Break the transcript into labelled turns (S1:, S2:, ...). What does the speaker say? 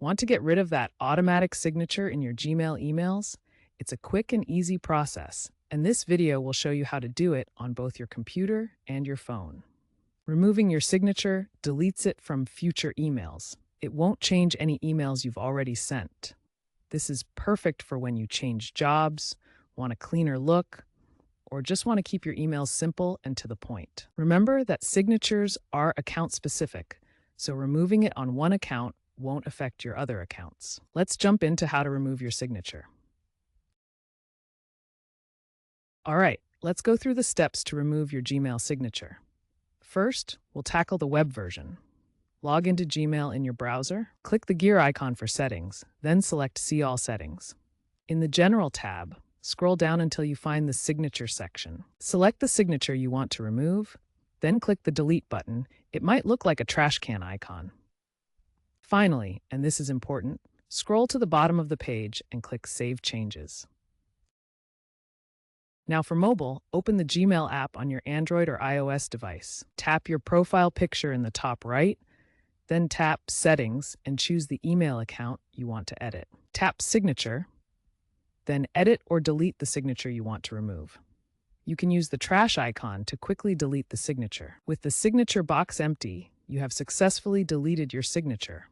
S1: Want to get rid of that automatic signature in your Gmail emails? It's a quick and easy process, and this video will show you how to do it on both your computer and your phone. Removing your signature deletes it from future emails. It won't change any emails you've already sent. This is perfect for when you change jobs, want a cleaner look, or just want to keep your emails simple and to the point. Remember that signatures are account specific, so removing it on one account won't affect your other accounts. Let's jump into how to remove your signature. All right, let's go through the steps to remove your Gmail signature. First, we'll tackle the web version. Log into Gmail in your browser, click the gear icon for settings, then select See All Settings. In the General tab, scroll down until you find the Signature section. Select the signature you want to remove, then click the Delete button. It might look like a trash can icon. Finally, and this is important, scroll to the bottom of the page and click Save Changes. Now for mobile, open the Gmail app on your Android or iOS device. Tap your profile picture in the top right, then tap Settings and choose the email account you want to edit. Tap Signature, then edit or delete the signature you want to remove. You can use the trash icon to quickly delete the signature. With the signature box empty, you have successfully deleted your signature.